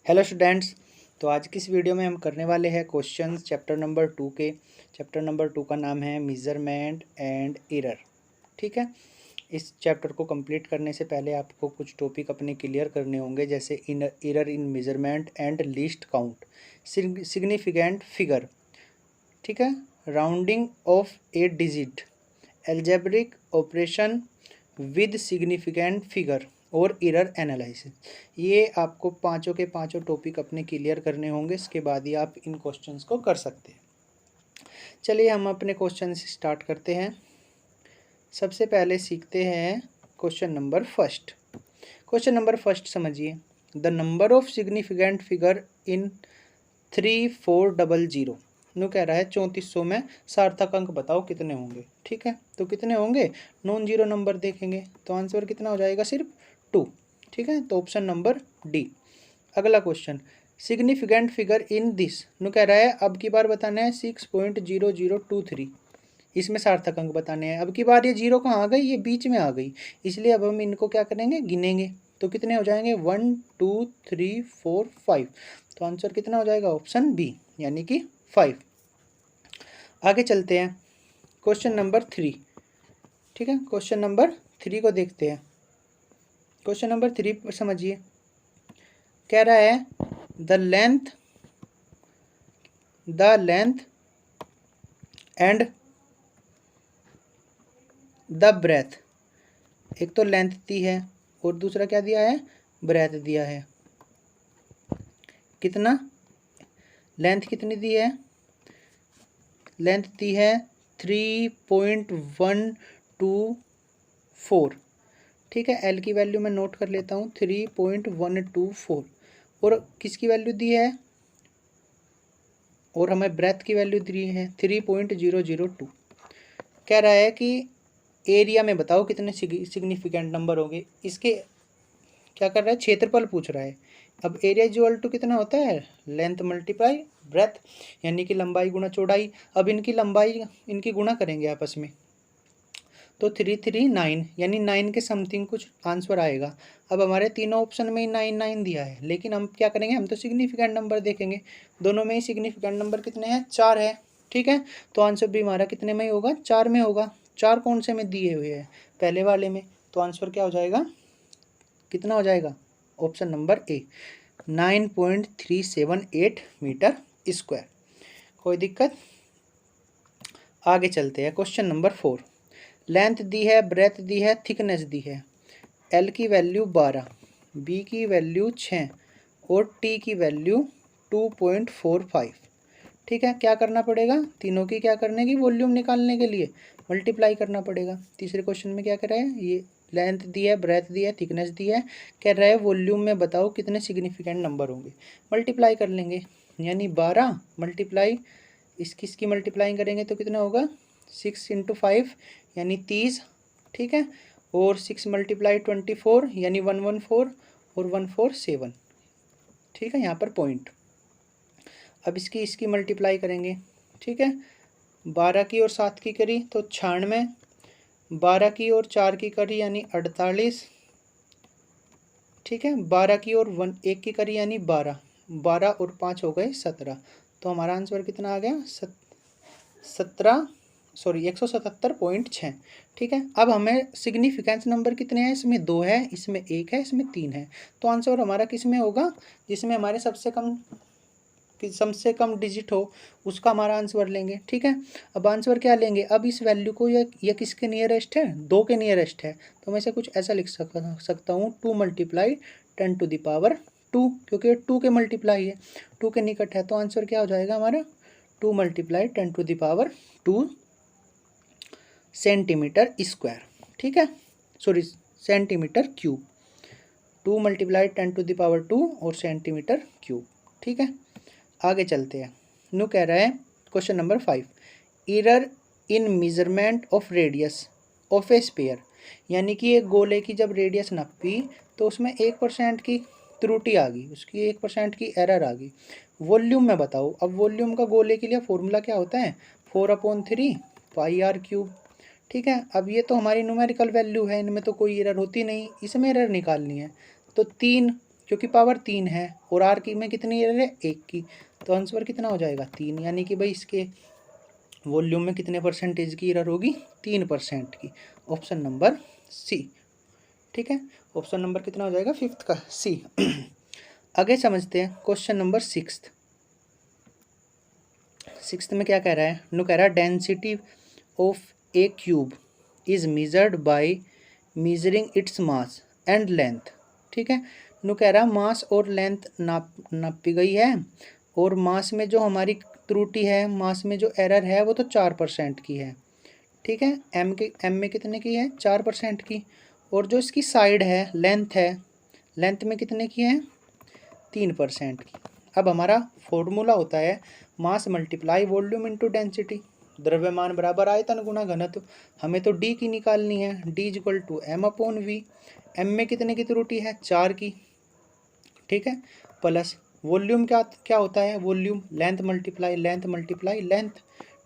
Hello students. तो आज की इस वीडियो में हम करने वाले हैं क्वेश्चंस चैप्टर नंबर 2 के। चैप्टर नंबर 2 का नाम है मेजरमेंट एंड एरर। ठीक है। इस चैप्टर को कंप्लीट करने से पहले आपको कुछ टॉपिक अपने क्लियर करने होंगे, जैसे error in measurement and least count, significant figure, ठीक है, rounding off A digit, algebraic operation with significant figure और एरर एनालिसिस। ये आपको पांचों के पांचों टॉपिक अपने क्लियर करने होंगे, इसके बाद ही आप इन क्वेश्चंस को कर सकते हैं। चलिए हम अपने क्वेश्चन से स्टार्ट करते हैं। सबसे पहले सीखते हैं question number first. Question number first समझिए। The number of significant figure in 3400 no कह रहा है 3400 में सार्थक अंक बताओ कितने होंगे। ठीक है, तो कितने होंगे, नॉन जीरो नंबर देखेंगे तो आंसर कितना हो जाएगा, सिर्फ 2। ठीक है, तो ऑप्शन नंबर डी। अगला question, significant figure in this no कह रहा है अब की बार बताना है 6.0023, इसमें सार्थक अंक बताने हैं। अब की बार ये जीरो कहाँ आ गई, ये बीच में आ गई, इसलिए अब हम इनको क्या करेंगे, गिनेंगे। तो कितने हो जाएंगे, 1 2 3 4 5। तो आंसर कितना हो जाएगा, ऑप्शन बी, यानी कि 5। आगे चलते हैं क्वेश्चन नंबर 3। ठीक है, क्वेश्चन नंबर 3 को देखते हैं। क्वेश्चन नंबर 3 समझिए। कह रहा है the length and the breadth. एक तो लेंथ दी है और दूसरा क्या दिया है, ब्रेथ दिया है। कितना, लेंथ कितनी दी है, लेंथ दी है 3.124। ठीक है, एल की वैल्यू मैं नोट कर लेता हूँ 3.124। और किसकी वैल्यू दी है, और हमें ब्रेथ की वैल्यू दी है 3.002। कह रहा है कि एरिया में बताओ कितने सिग्निफिकेंट नंबर होंगे। इसके क्या कर रहा है, क्षेत्रफल पूछ रहा है। अब एरिया इक्वल टू कितना होता है, लेंथ मल्टीप्लाई ब्रेथ, यानी कि लंबाई गुणा चौड़ाई। अब इनकी लंबाई इनकी गुणा करेंगे आपस में, तो 339 यानी 9 के समथिंग कुछ आंसर आएगा। अब हमारे तीनों ऑप्शन में ही 9 दिया है, लेकिन हम क्या करेंगे, हम तो सिग्निफिकेंट नंबर देखेंगे। दोनों में ही सिग्निफिकेंट नंबर कितने हैं, 4 है। ठीक है, तो आंसर भी हमारा कितने में ही होगा, 4 में होगा। 4 कौन से में दिए हुए हैं, पहले वाले में। तो आंसर क्या हो जाएगा, कितना हो जाएगा, option number A, 9.378 metre square. कोई दिक्कत। आगे चलते हैं क्वेश्चन नंबर 4। लेंथ दी है, ब्रेथ दी है, थिकनेस दी है। एल की वैल्यू 12, बी की वैल्यू 6 और टी की वैल्यू 2.45। ठीक है, क्या करना पड़ेगा, तीनों की क्या करने की, वॉल्यूम निकालने के लिए मल्टीप्लाई करना पड़ेगा। तीसरे क्वेश्चन में क्या कर रहा है, ये लेंथ दी है, ब्रेथ दी है, थिकनेस दी है, कह रहा है वॉल्यूम में बताओ कितने सिग्निफिकेंट नंबर होंगे। मल्टीप्लाई कर लेंगे, यानी 12 मल्टीप्लाई इसकी मल्टीप्लाई करेंगे तो कितना होगा, 6 × 5 यानी 30। ठीक है, और 6 × 24 यानी 114 और 147। ठीक है, यहाँ पर पॉइंट। अब इसकी मल्टीप्लाई करेंगे। ठीक है, 12 की और 7 की करी तो 96, 12 की और 4 की करी यानी 48। ठीक है, 12 की और 1 की करी यानी 12, 12 और 5 हो गए 17। तो हमारा आंसर कितना आ गया, 177.6। ठीक है, अब हमें सिग्निफिकेंस नंबर कितने हैं, इसमें 2 है, इसमें 1 है, इसमें 3 है। तो आंसर हमारा किस में होगा, जिसमें हमारे सबसे कम डिजिट हो उसका हमारा आंसर लेंगे। ठीक है, अब आंसर क्या लेंगे, अब इस वैल्यू को यह किसके नियरेस्ट है, 2 के नियरेस्ट है। तो मैं इसे कुछ ऐसा लिख सकता हूँ 2 × 10⁻², क्योंकि 2 के मल्टीप्लाई है, 2 के निकट है। तो आंसर क्या हो जाएगा हमारा, 2 × 10⁻² सेंटीमीटर स्क्वायर। ठीक है, सॉरी सेंटीमीटर क्यूब, 2 × 10⁻² और सेंटीमीटर क्यूब। ठीक है, आगे चलते हैं। नु कह रहा है question number 5, error in measurement of radius of A sphere, यानी कि एक गोले की जब रेडियस नापी तो उसमें 1% की त्रुटि आ गई, उसकी 1% की एरर आ गई। वॉल्यूम में बताओ। अब वॉल्यूम का गोले के लिए फॉर्मूला क्या होता है, 4/3 πr³। ठीक है, अब ये तो हमारी न्यूमेरिकल वैल्यू है, इनमें तो कोई एरर होती नहीं, इसमें एरर निकालनी है। तो 3 क्योंकि पावर 3 है और आर की में कितनी एरर है 1 की, तो आंसर कितना हो जाएगा 3, यानी कि भाई इसके वॉल्यूम में कितने परसेंटेज की एरर होगी 3% की, ऑप्शन नंबर सी। ठीक है, ऑप्शन नंबर कितना हो जाएगा 5th का सी। आगे समझते हैं क्वेश्चन नंबर 6th में क्या कह रहा है, नु कह रहा है density of A cube is measured by measuring its mass and length. ठीक है, नु कह रहा मास और लेंथ नापी गई है, और मास में जो हमारी त्रुटि है, मास में जो एरर है वो तो 4% की है। ठीक है, एम में कितने की है 4% की, और जो इसकी साइड है लेंथ है, लेंथ में कितने की है 3% की। अब हमारा फॉर्मूला होता है मास मल्टीप्लाई वॉल्यूम इनटू डेंसिटी, द्रव्यमान बराबर आयतन गुणा घनत्व। हमें तो डी की निकालनी है, D is equal to M upon V. M में कितने की त्रुटि है 4 की। ठीक है, प्लस वॉल्यूम क्या होता है, वॉल्यूम लेंथ मल्टीप्लाई लेंथ।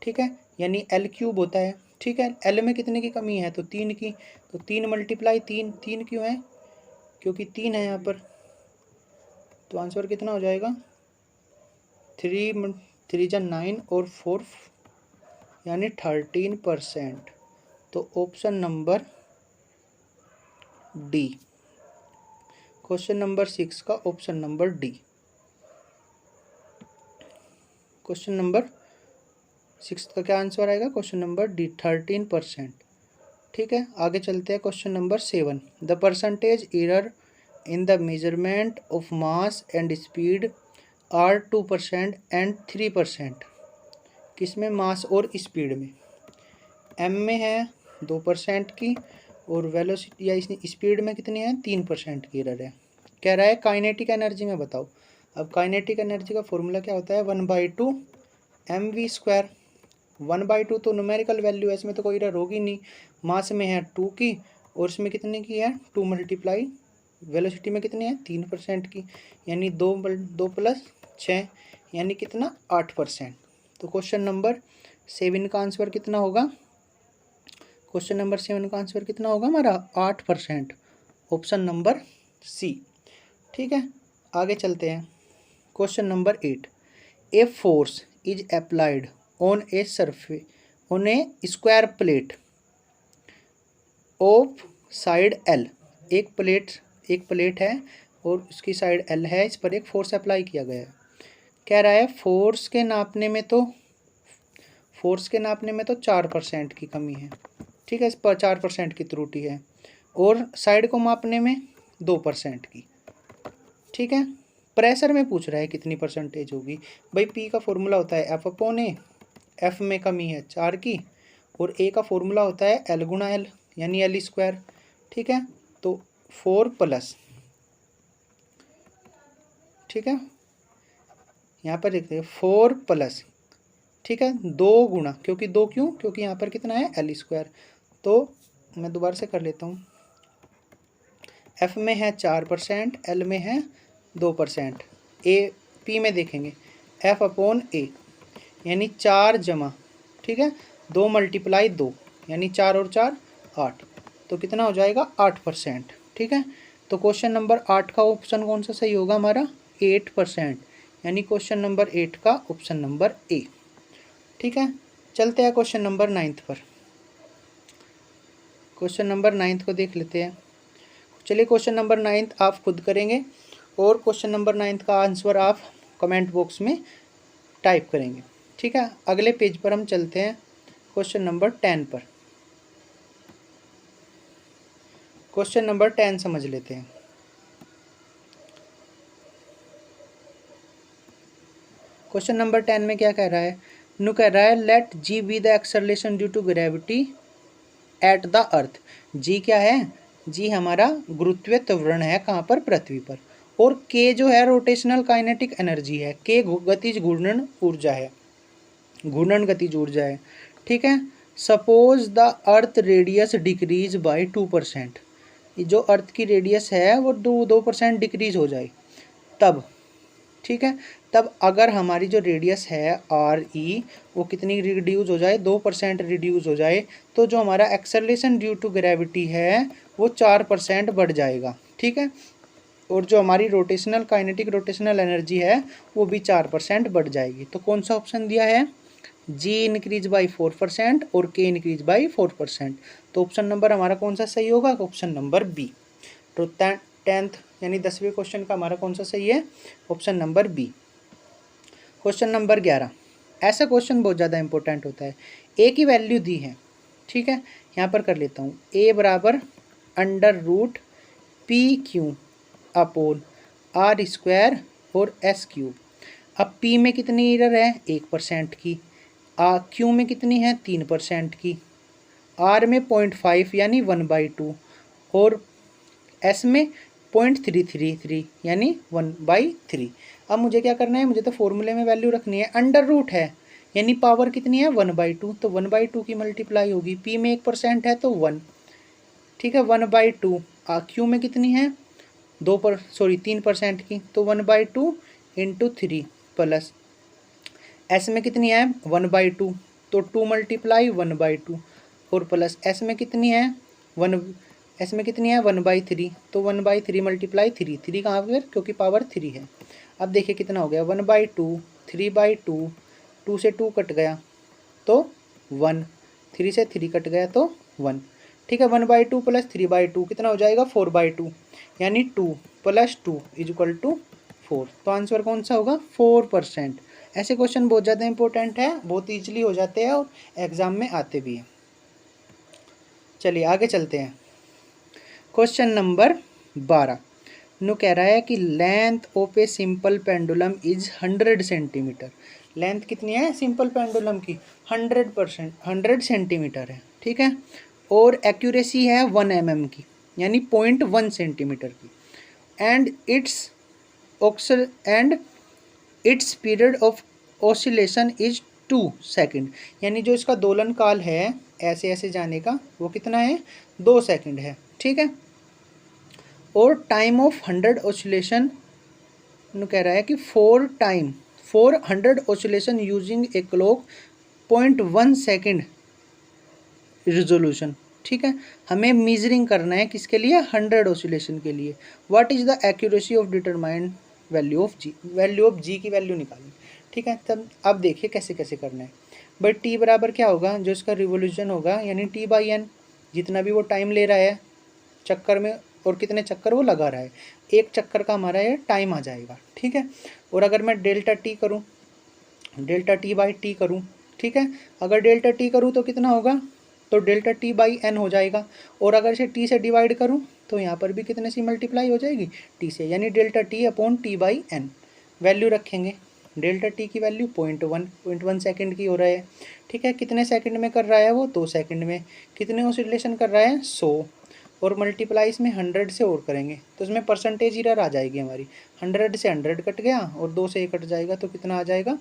ठीक है, यानी एल क्यूब होता है। ठीक है, एल में कितने की कमी है तो 3 की, तो 3 मल्टीप्लाई 3 क्यों है, क्योंकि 3 है यहाँ पर, तो आंसर कितना हो जाएगा 3 जा 9 और 4 यानी 13%। तो option number D, question number 6 का option number D, question number 6 का क्या आंसर आएगा, क्वेश्चन नंबर डी 13%। ठीक है, आगे चलते हैं question number 7। The percentage error in the measurement of mass and speed are 2% and 3%। किसमें, मास और स्पीड में। एम में है 2% की, और वेलोसिटी या इसने स्पीड में कितनी है 3% की एरर है। कह रहा है काइनेटिक एनर्जी में बताओ। अब काइनेटिक एनर्जी का फॉर्मूला क्या होता है 1/2 mv²। 1/2 तो न्यूमेरिकल वैल्यू है, इसमें तो कोई एरर होगी नहीं। मास में है 2 की, और इसमें कितने की है 2 मल्टीप्लाई वेलोसिटी में कितनी है 3% की, यानी 2 + 6 यानी कितना 8%। तो क्वेश्चन नंबर 7 का आंसर कितना होगा, क्वेश्चन नंबर 7 का आंसर कितना होगा हमारा 8%, ऑप्शन नंबर सी। ठीक है, आगे चलते हैं question number 8। A force is applied on a surface on A square plate of side L. एक प्लेट है और उसकी साइड एल है, इस पर एक फोर्स अप्लाई किया गया है। कह रहा है फोर्स के नापने में तो 4% की कमी है। ठीक है, इस पर 4% की त्रुटि है, और साइड को मापने में 2% की। ठीक है, प्रेशर में पूछ रहा है कितनी परसेंटेज होगी। भाई पी का फॉर्मूला होता है एफ अपॉन ए, एफ में कमी है 4 की, और ए का फॉर्मूला होता है एल गुणा एल यानी L²। ठीक है, तो 4+, ठीक है यहाँ पर देखते हैं 4+, ठीक है 2 गुणा, क्योंकि 2 क्यों, क्योंकि यहाँ पर कितना है L²। तो मैं दोबारा से कर लेता हूँ, एफ में है 4%, एल में है 2%। ए पी में देखेंगे एफ अपॉन ए यानी 4 जमा, ठीक है 2 × 2 यानी 4 और 4 8, तो कितना हो जाएगा 8%। ठीक है, तो क्वेश्चन नंबर 8 का ऑप्शन कौन सा सही होगा हमारा 8%, यानी क्वेश्चन नंबर 8 का ऑप्शन नंबर ए। ठीक है, चलते हैं क्वेश्चन नंबर 9 पर। क्वेश्चन नंबर 9 को देख लेते हैं। चलिए क्वेश्चन नंबर 9 आप खुद करेंगे, और क्वेश्चन नंबर 9 का आंसर आप कमेंट बॉक्स में टाइप करेंगे। ठीक है, अगले पेज पर हम चलते हैं क्वेश्चन नंबर 10 पर। क्वेश्चन नंबर 10 समझ लेते हैं। क्वेश्चन नंबर 10 में क्या कह रहा है, नु कह रहा है late G be the acceleration due to gravity at the earth. जी क्या है, जी हमारा गुरुत्वीय त्वरण है, कहाँ पर, पृथ्वी पर। और के जो है रोटेशनल काइनेटिक एनर्जी है, के गतिज घूर्णन ऊर्जा है, घूर्णन गतिज ऊर्जा है। ठीक है, suppose the earth radius decrease by 2%। जो अर्थ की रेडियस है वो 2% डिक्रीज हो जाए तब, ठीक है, तब अगर हमारी जो रेडियस है आर ई वो कितनी रिड्यूस हो जाए 2% रिड्यूस हो जाए, तो जो हमारा एक्सेलरेशन ड्यू टू ग्रेविटी है वो 4% बढ़ जाएगा। ठीक है, और जो हमारी रोटेशनल काइनेटिक रोटेशनल एनर्जी है वो भी 4% बढ़ जाएगी। तो कौन सा ऑप्शन दिया है, जी इंक्रीज बाई 4% और के इंक्रीज बाई 4%। तो ऑप्शन नंबर हमारा कौन सा सही होगा, ऑप्शन नंबर बी। तो 10th यानी 10वें क्वेश्चन का हमारा कौन सा सही है, option number B. Question number 11, ऐसा क्वेश्चन बहुत ज़्यादा इंपॉर्टेंट होता है। ए की वैल्यू दी है, ठीक है, यहाँ पर कर लेता हूँ, ए बराबर under root P Q upon R square और एस क्यूब। अब पी में कितनी एरर है, 1% की, क्यू में कितनी है, 3% की, आर में 0.5 यानी 1/2 और एस में 0.333 यानी 1/3। अब मुझे क्या करना है, मुझे तो फॉर्मूले में वैल्यू रखनी है, अंडर रूट है यानी पावर कितनी है 1/2, तो 1/2 की मल्टीप्लाई होगी, पी में 1% है तो 1, ठीक है, 1/2, क्यू में कितनी है 3% की, तो 1/2 इंटू 3 प्लस एस में कितनी है 1/2, तो 2 मल्टीप्लाई 1/2 और प्लस एस में कितनी है 1/3, तो 1/3 मल्टीप्लाई 3 कहाँ पर, क्योंकि पावर 3 है। अब देखिए कितना हो गया 1/2, 3/2, 2 से 2 कट गया तो 1, 3 से 3 कट गया तो 1, ठीक है, 1/2 प्लस 3/2 कितना हो जाएगा 4/2, यानी 2 + 2 = 4। तो आंसर कौन सा होगा 4%। ऐसे क्वेश्चन बहुत ज़्यादा इंपॉर्टेंट है, बहुत ईजिली हो जाते हैं और एग्जाम में आते भी हैं। चलिए आगे चलते हैं। क्वेश्चन नंबर 12 नु कह रहा है कि length of a simple pendulum is 100 centimetre. Length कितनी है सिंपल पेंडुलम की 100 सेंटीमीटर है, ठीक है, और एक्यूरेसी है 1 mm की यानी 0.1 सेंटीमीटर की, and it's period of oscillation is 2 second, यानी जो इसका दोलन काल है ऐसे ऐसे जाने का वो कितना है 2 सेकेंड है, ठीक है, और टाइम ऑफ 100 ऑसिलेशन कह रहा है कि 400 oscillation using a clock 0.1 second resolution, ठीक है, हमें मीजरिंग करना है किसके लिए 100 ऑसिलेशन के लिए। What is the accuracy of determined value of g, value of g की वैल्यू निकालनी, ठीक है। तब अब देखिए कैसे कैसे करना है। बट टी बराबर क्या होगा, जो इसका रिवोल्यूशन होगा यानी T/N, जितना भी वो टाइम ले रहा है चक्कर में और कितने चक्कर वो लगा रहा है, एक चक्कर का हमारा ये टाइम आ जाएगा, ठीक है। और अगर मैं डेल्टा टी करूँ, डेल्टा T/T करूँ, ठीक है, अगर डेल्टा टी करूँ तो कितना होगा, तो डेल्टा T/N हो जाएगा, और अगर इसे टी से डिवाइड करूँ तो यहाँ पर भी कितने से मल्टीप्लाई हो जाएगी टी से, यानी डेल्टा T/T/N। वैल्यू रखेंगे, डेल्टा टी की वैल्यू 0.1 सेकेंड की हो रहा है, ठीक है, कितने सेकंड में कर रहा है वो 2 सेकंड में, कितने ऑसिलेशन कर रहा है 100, और मल्टीप्लाई इसमें 100 से और करेंगे तो इसमें परसेंटेज एरर आ जाएगी हमारी, 100 से 100 कट गया और 2 से 1 कट जाएगा तो कितना आ जाएगा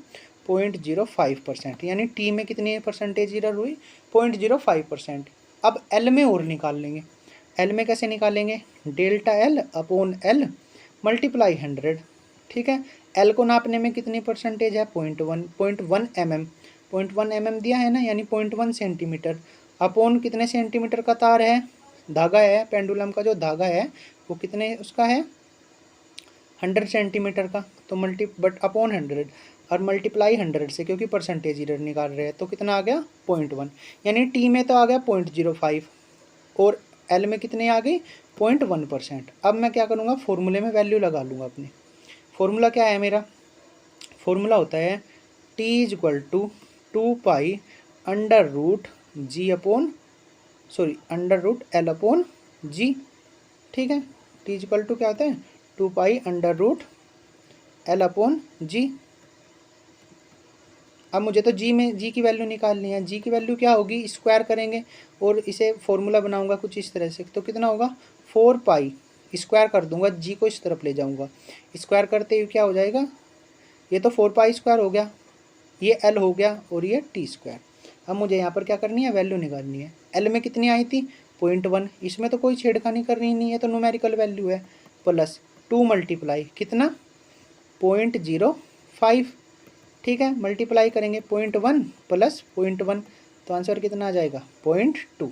0.05%, यानी टी में कितनी परसेंटेज एरर हुई 0.05%। अब एल में और निकाल लेंगे, एल में कैसे निकालेंगे, delta L upon L multiply 100, ठीक है, एल को नापने में कितनी परसेंटेज है 0.1 mm, 0.1 mm दिया है ना, यानी 0.1 सेंटीमीटर अपॉन कितने सेंटीमीटर का तार है, धागा है, पेंडुलम का जो धागा है वो कितने उसका है 100 सेंटीमीटर का, तो बट अपॉन 100 और मल्टीप्लाई 100 से, क्योंकि परसेंटेज इधर निकाल रहे हैं, तो कितना आ गया 0.1, यानी टी में तो आ गया 0.05 और एल में कितने आ गई 0.1%। अब मैं क्या करूँगा, फॉर्मूले में वैल्यू लगा लूँगा अपनी। फॉर्मूला क्या है मेरा, फॉर्मूला होता है T = 2π अंडर रूट L/G, ठीक है, T = क्या होता है 2π L/G। अब मुझे तो जी की वैल्यू निकालनी है, जी की वैल्यू क्या होगी, स्क्वायर करेंगे और इसे फॉर्मूला बनाऊंगा कुछ इस तरह से, तो कितना होगा 4π, स्क्वायर कर दूंगा, जी को इस तरफ ले जाऊंगा, स्क्वायर करते हुए क्या हो जाएगा, ये तो 4π स्क्वायर हो गया, ये एल हो गया और ये T²। अब मुझे यहाँ पर क्या करनी है, वैल्यू निकालनी है। एल में कितनी आई थी 0.1, इसमें तो कोई छेड़खानी करनी नहीं है, तो न्यूमेरिकल वैल्यू है, प्लस 2 मल्टीप्लाई कितना 0.05, ठीक है, मल्टीप्लाई करेंगे 0.1 प्लस 0.1, तो आंसर कितना आ जाएगा 0.2।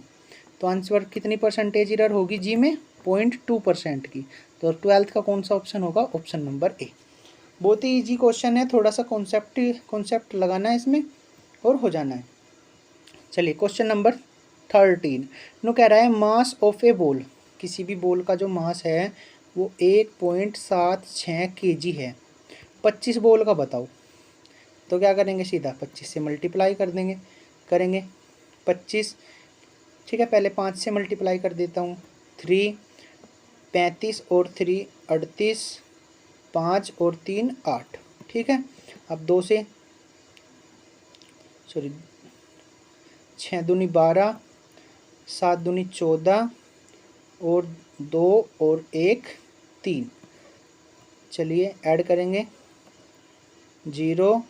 तो आंसर कितनी परसेंटेज एरर होगी जी में 0.2% की, तो 12th का कौन सा ऑप्शन होगा? ऑप्शन नंबर ए। बहुत ही ईजी क्वेश्चन है, थोड़ा सा कॉन्सेप्ट लगाना है इसमें और हो जाना है। चलिए क्वेश्चन नंबर 13 नो कह रहा है मास ऑफ ए बॉल, किसी भी बॉल का जो मास है वो 1.76 kg है, 25 बॉल का बताओ। तो क्या करेंगे? सीधा 25 से मल्टीप्लाई कर देंगे, करेंगे 25, ठीक है। पहले 5 से मल्टीप्लाई कर देता हूँ, 3 35 और 3 38, 5 और 3 8, ठीक है। अब 2 से 6 दूनी 12, 7 दूनी 14 और 2 और 1 3। चलिए ऐड करेंगे, 0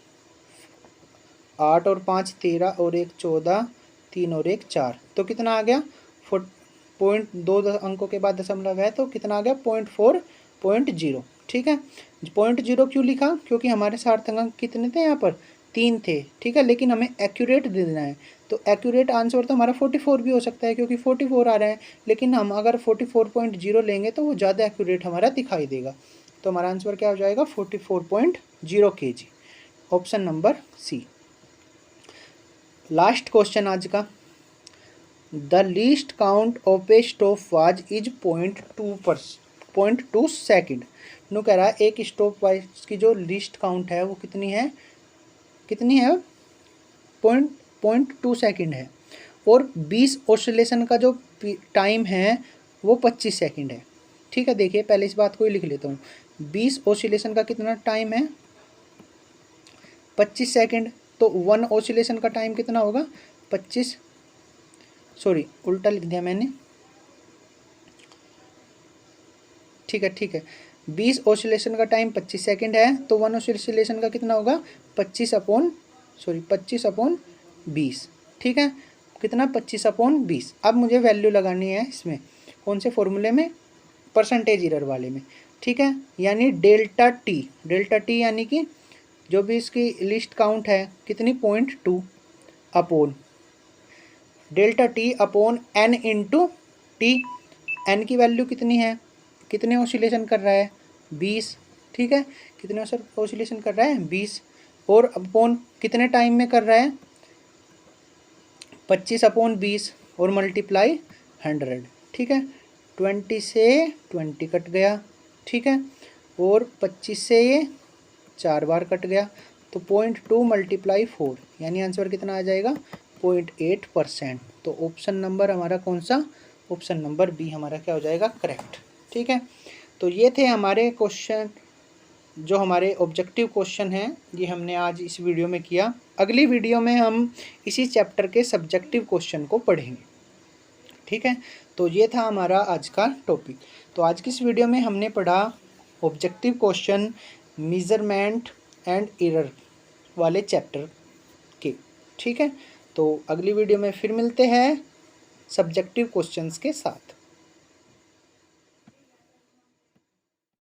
8 और 5 13 और 1 14, 3 और 1 4, तो कितना आ गया? 0.2 अंकों के बाद दशमलव है तो कितना आ गया? 0.4.0, ठीक है। 0.0 क्यों लिखा? क्योंकि हमारे सार्थक अंक कितने थे यहाँ पर? 3 थे, ठीक है। लेकिन हमें एक्यूरेट दे देना है, तो एक्यूरेट आंसर तो हमारा 44 भी हो सकता है क्योंकि 44 आ रहा है, लेकिन हम अगर 44.0 लेंगे तो वो ज़्यादा एक्यूरेट हमारा दिखाई देगा। तो हमारा आंसर क्या हो जाएगा? 44.0 kg, option number C. Last question आज का, the least count of a stop watch is 0.2 second. No कह रहा है एक स्टॉप वॉच की जो लीस्ट काउंट है वो कितनी है? 0.2 सेकेंड है, और 20 ऑसिलेशन का जो टाइम है वो 25 सेकेंड है, ठीक है। देखिए पहले इस बात को ही लिख लेता हूँ, 20 ऑसिलेशन का कितना टाइम है? 25 सेकेंड। तो 1 ऑसिलेशन का टाइम कितना होगा? 25, सॉरी उल्टा लिख दिया मैंने, ठीक है। 20 ऑसिलेशन का टाइम 25 सेकेंड है, तो 1 ऑसिलेशन का कितना होगा? 25 अपॉन 20, ठीक है। कितना? 25/20। अब मुझे वैल्यू लगानी है इसमें, कौन से फॉर्मूले में? परसेंटेज एरर वाले में, ठीक है। यानी डेल्टा टी यानी कि जो भी इसकी लिस्ट काउंट है कितनी? 0.2 upon delta T upon N into T. N की वैल्यू कितनी है? कितने ऑसिलेशन कर रहा है? 20, ठीक है। कितने ऑसिलेशन कर रहा है? 20, और अपॉन कितने टाइम में कर रहा है? 25/20 और मल्टीप्लाई 100, ठीक है। 20 से 20 कट गया, ठीक है, और 25 से ये 4 बार कट गया, तो 0.2 × 4 यानी आंसर कितना आ जाएगा? 0.8%। तो ऑप्शन नंबर हमारा कौन सा? ऑप्शन नंबर बी हमारा क्या हो जाएगा? करेक्ट, ठीक है। तो ये थे हमारे क्वेश्चन, जो हमारे ऑब्जेक्टिव क्वेश्चन हैं, ये हमने आज इस वीडियो में किया। अगली वीडियो में हम इसी चैप्टर के सब्जेक्टिव क्वेश्चन को पढ़ेंगे, ठीक है। तो ये था हमारा आज का टॉपिक। तो आज की इस वीडियो में हमने पढ़ा objective question, measurement and error वाले चैप्टर के, ठीक है। तो अगली वीडियो में फिर मिलते हैं सब्जेक्टिव क्वेश्चंस के साथ।